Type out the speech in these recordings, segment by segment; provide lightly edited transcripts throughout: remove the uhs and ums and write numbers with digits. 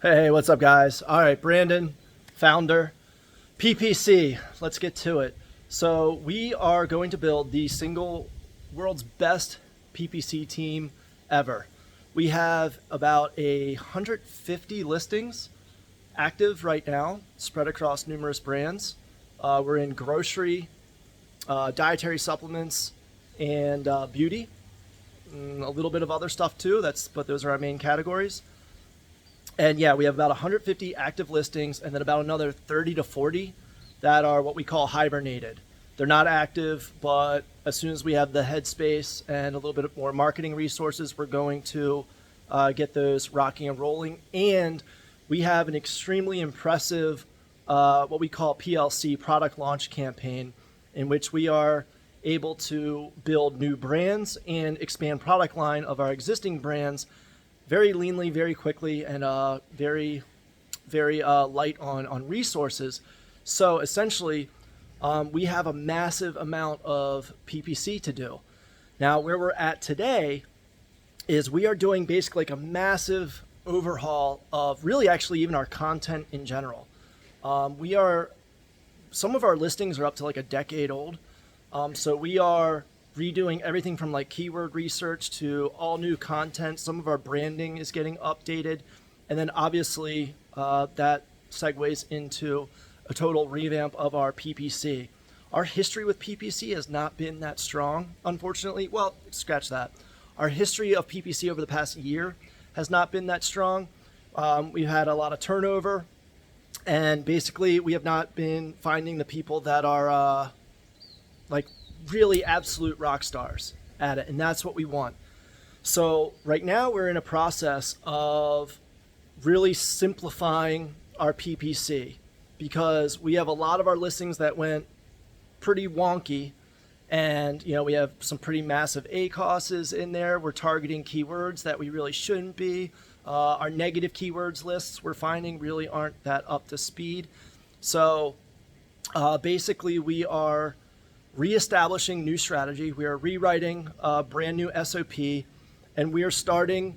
Hey, what's up, guys? All right, Brandon, founder, PPC. Let's get to it. So, we are going to build the single world's best PPC team ever. We have about 150 listings active right now, spread across numerous brands. We're in grocery, dietary supplements, and beauty. A little bit of other stuff too. But those are our main categories. And yeah, we have about 150 active listings and then about another 30 to 40 that are what we call hibernated. They're not active, but as soon as we have the headspace and a little bit more marketing resources, we're going to get those rocking and rolling. And we have an extremely impressive, what we call PLC, product launch campaign, in which we are able to build new brands and expand product line of our existing brands very leanly, very quickly, and very, very light on resources. So essentially, we have a massive amount of PPC to do. Now, where we're at today is we are doing basically like a massive overhaul of really actually even our content in general. Some of our listings are up to like a decade old. So we are redoing everything from like keyword research to all new content. Some of our branding is getting updated. And then obviously that segues into a total revamp of our PPC. Our history with PPC has not been that strong, unfortunately. Well, scratch that. Our history of PPC over the past year has not been that strong. We've had a lot of turnover, and basically we have not been finding the people that are like really absolute rock stars at it, and that's what we want. So right now we're in a process of really simplifying our PPC because we have a lot of our listings that went pretty wonky, and we have some pretty massive ACOSs in there. We're targeting keywords that we really shouldn't be. Our negative keywords lists we're finding really aren't that up to speed. So basically we are reestablishing new strategy. We are rewriting a brand new SOP, and we are starting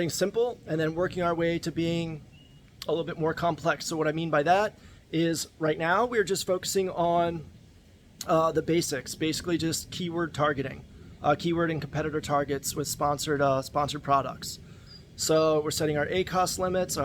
simple and then working our way to being a little bit more complex. So what I mean by that is right now we're just focusing on the basics, basically just keyword targeting, keyword and competitor targets with sponsored products. So we're setting our ACOS limits.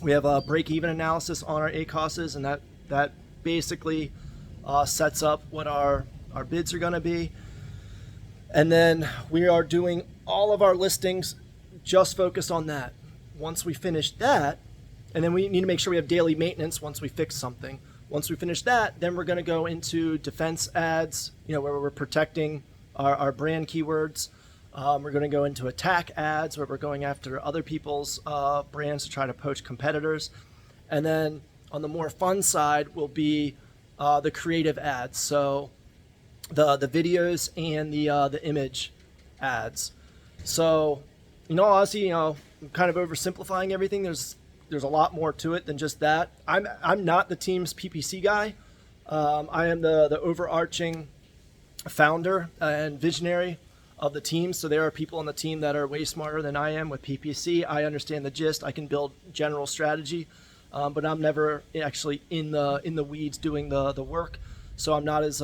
We have a break-even analysis on our ACOSs, and that basically sets up what our bids are going to be. And then we are doing all of our listings just focused on that. Once we finish that, and then we need to make sure we have daily maintenance once we fix something. Once we finish that, then we're going to go into defense ads, where we're protecting our brand keywords. We're going to go into attack ads, where we're going after other people's brands to try to poach competitors. And then on the more fun side will be the creative ads, so the videos and the image ads. So, honestly, I'm kind of oversimplifying everything. There's a lot more to it than just that. I'm not the team's PPC guy. I am the overarching founder and visionary of the team. So there are people on the team that are way smarter than I am with PPC. I understand the gist. I can build general strategy. But I'm never actually in the weeds doing the work, so I'm not as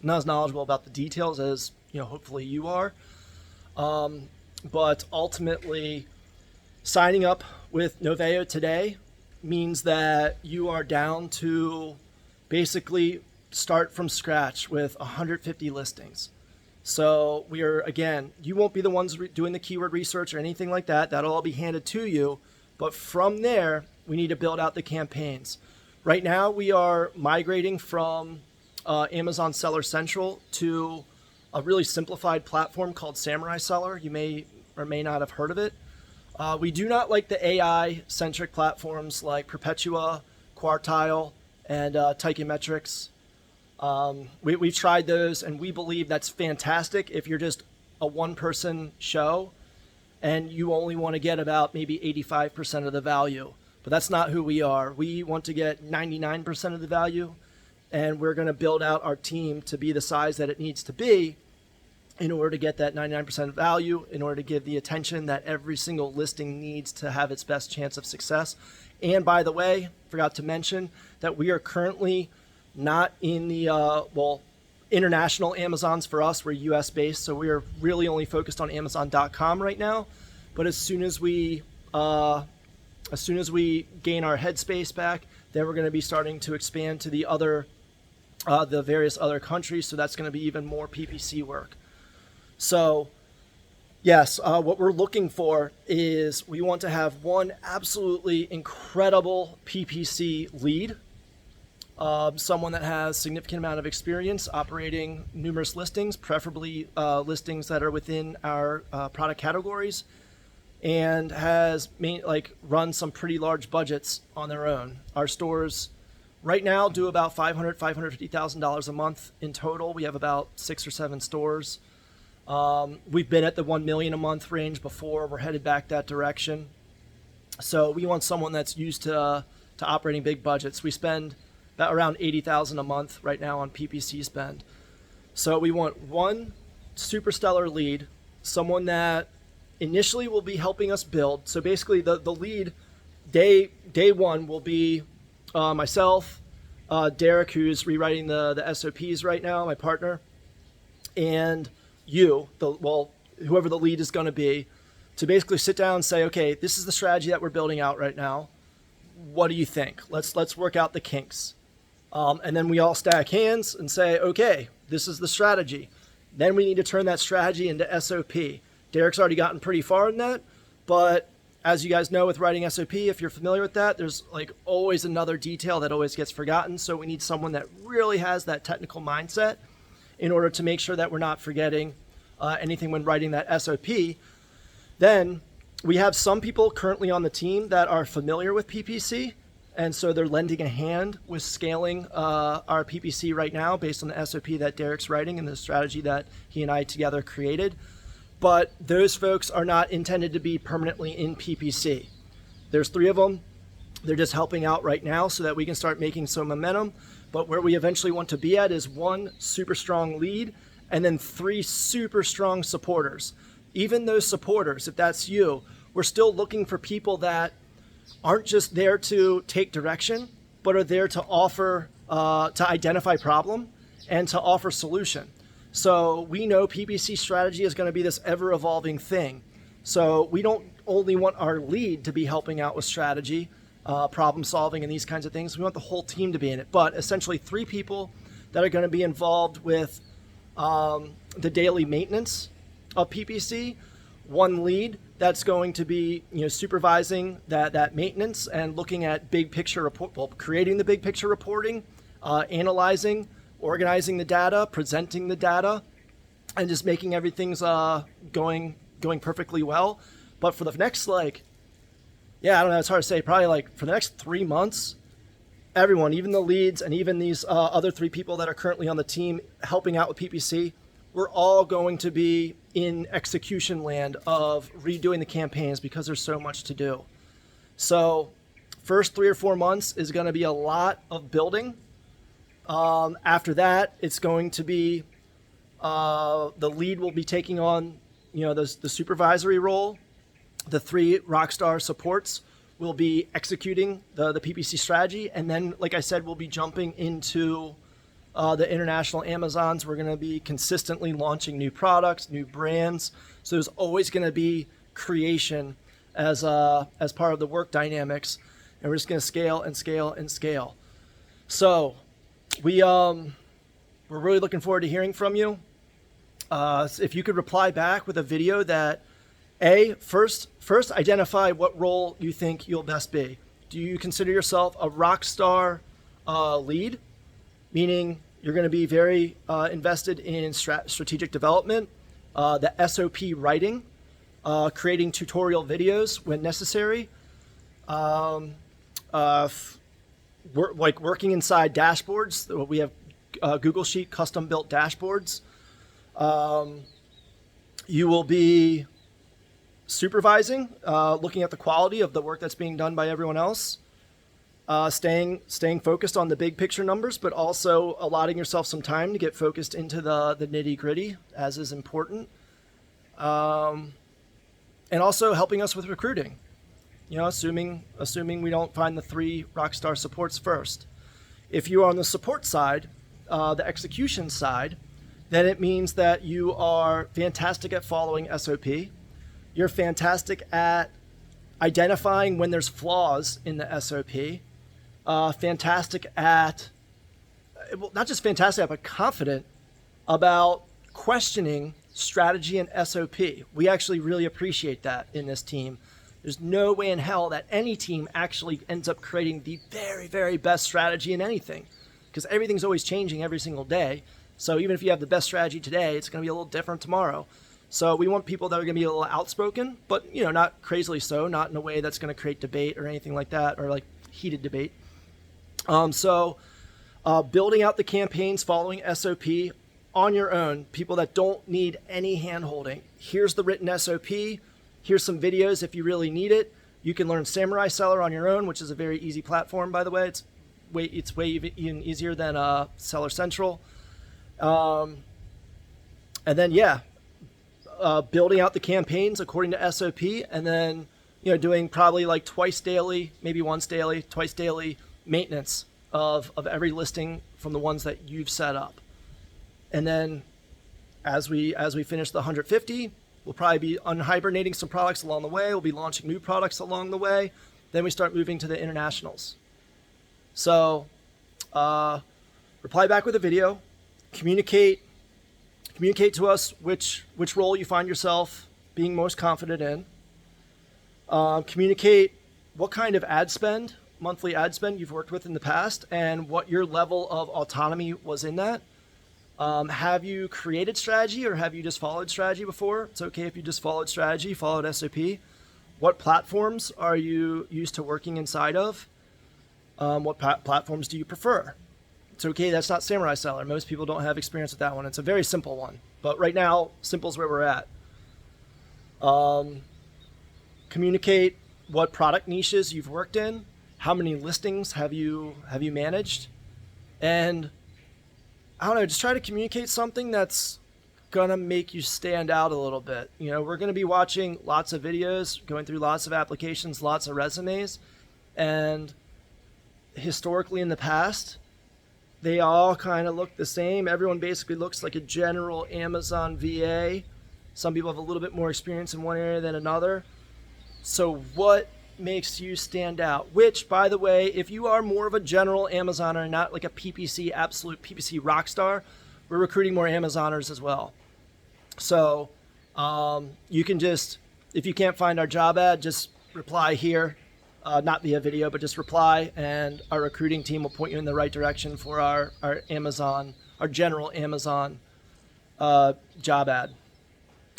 knowledgeable about the details as hopefully you are. But ultimately, signing up with NOVAEO today means that you are down to basically start from scratch with 150 listings. So you won't be the ones doing the keyword research or anything like that. That'll all be handed to you. But from there, we need to build out the campaigns. Right now, we are migrating from Amazon Seller Central to a really simplified platform called Samurai Seller. You may or may not have heard of it. We do not like the AI-centric platforms like Perpetua, Quartile, and Taikimetrics. We've tried those, and we believe that's fantastic if you're just a one-person show and you only want to get about maybe 85% of the value. But that's not who we are. We want to get 99% of the value, and we're going to build out our team to be the size that it needs to be in order to get that 99% value, in order to give the attention that every single listing needs to have its best chance of success. And by the way, forgot to mention that we are currently not in the, international Amazons for us. We're US based, so we are really only focused on Amazon.com right now. But as soon as we gain our headspace back, then we're going to be starting to expand to the various other countries. So that's going to be even more PPC work. So yes, what we're looking for is we want to have one absolutely incredible PPC lead, someone that has significant amount of experience operating numerous listings, preferably listings that are within our product categories, and has run some pretty large budgets on their own. Our stores right now do about $550,000 a month in total. We have about 6 or 7 stores. We've been at the 1 million a month range before. We're headed back that direction. So we want someone that's used to operating big budgets. We spend about around $80,000 a month right now on PPC spend. So we want one super stellar lead, someone that initially will be helping us build. So basically the lead day one will be myself, Derek, who's rewriting the SOPs right now, my partner, and whoever the lead is going to be, to basically sit down and say, okay, this is the strategy that we're building out right now. What do you think? Let's work out the kinks. And then we all stack hands and say, okay, this is the strategy. Then we need to turn that strategy into SOP. Derek's already gotten pretty far in that, but as you guys know with writing SOP, if you're familiar with that, there's always another detail that always gets forgotten. So we need someone that really has that technical mindset in order to make sure that we're not forgetting anything when writing that SOP. Then we have some people currently on the team that are familiar with PPC, and so they're lending a hand with scaling our PPC right now based on the SOP that Derek's writing and the strategy that he and I together created. But those folks are not intended to be permanently in PPC. There's 3 of them. They're just helping out right now so that we can start making some momentum. But where we eventually want to be at is 1 super strong lead and then 3 super strong supporters. Even those supporters, if that's you, we're still looking for people that aren't just there to take direction, but are there to offer, to identify problem and to offer solution. So we know PPC strategy is going to be this ever-evolving thing. So we don't only want our lead to be helping out with strategy, problem solving, and these kinds of things. We want the whole team to be in it. But essentially 3 people that are going to be involved with the daily maintenance of PPC, 1 lead that's going to be supervising that maintenance and looking at big picture creating the big picture reporting, analyzing, organizing the data, presenting the data, and just making everything's going perfectly well. But for the next I don't know, it's hard to say, probably for the next 3 months, everyone, even the leads and even these other 3 people that are currently on the team helping out with PPC, we're all going to be in execution land of redoing the campaigns because there's so much to do. So first 3 or 4 months is going to be a lot of building. After that, it's going to be the lead will be taking on the supervisory role. The 3 rockstar supports will be executing the PPC strategy, and then, like I said, we'll be jumping into the international Amazons. We're going to be consistently launching new products, new brands. So there's always going to be creation as part of the work dynamics, and we're just going to scale and scale and scale. So we're really looking forward to hearing from you. If you could reply back with a video that first identify what role you think you'll best be. Do you consider yourself a rock star lead, meaning you're going to be very invested in strategic development, the SOP writing, creating tutorial videos when necessary, working inside dashboards. We have Google Sheet custom built dashboards. You will be supervising, looking at the quality of the work that's being done by everyone else. staying focused on the big picture numbers, but also allotting yourself some time to get focused into the nitty gritty, as is important. And also helping us with recruiting. You know, assuming we don't find the 3 rockstar supports first. If you are on the support side, the execution side, then it means that you are fantastic at following SOP. You're fantastic at identifying when there's flaws in the SOP. Fantastic at, well, not just fantastic at, but confident about questioning strategy and SOP. We actually really appreciate that in this team. There's no way in hell that any team actually ends up creating the very, very best strategy in anything, because everything's always changing every single day. So even if you have the best strategy today, it's going to be a little different tomorrow. So we want people that are going to be a little outspoken, but not crazily so, not in a way that's going to create debate or anything like that, or like heated debate. Building out the campaigns, following SOP on your own, people that don't need any hand-holding. Here's the written SOP. Here's some videos if you really need it. You can learn Samurai Seller on your own, which is a very easy platform, by the way. It's way even easier than Seller Central. And then, building out the campaigns according to SOP, and then, doing probably like twice daily, maybe once daily, twice daily maintenance of every listing from the ones that you've set up. And then as we finish the 150, we'll probably be unhibernating some products along the way. We'll be launching new products along the way. Then we start moving to the internationals. So reply back with a video, communicate to us which role you find yourself being most confident in. Communicate what kind of monthly ad spend you've worked with in the past, and what your level of autonomy was in that. Have you created strategy, or have you just followed strategy before? It's okay if you just followed strategy, followed SOP. What platforms are you used to working inside of? What platforms do you prefer? It's okay, that's not Samurai Seller. Most people don't have experience with that one. It's a very simple one. But right now, simple is where we're at. Communicate what product niches you've worked in. How many listings have you managed? And I don't know, just try to communicate something that's gonna make you stand out a little bit. We're gonna be watching lots of videos, going through lots of applications, lots of resumes, and historically in the past, they all kind of look the same. Everyone basically looks like a general Amazon VA. Some people have a little bit more experience in one area than another. So what makes you stand out? Which, by the way, if you are more of a general Amazoner, not like a PPC, absolute PPC rock star, we're recruiting more Amazoners as well. So you can just, if you can't find our job ad, just reply here, not via video, but just reply, and our recruiting team will point you in the right direction for our Amazon, our general Amazon job ad.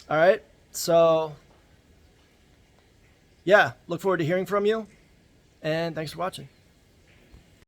All right, so yeah, look forward to hearing from you, and thanks for watching.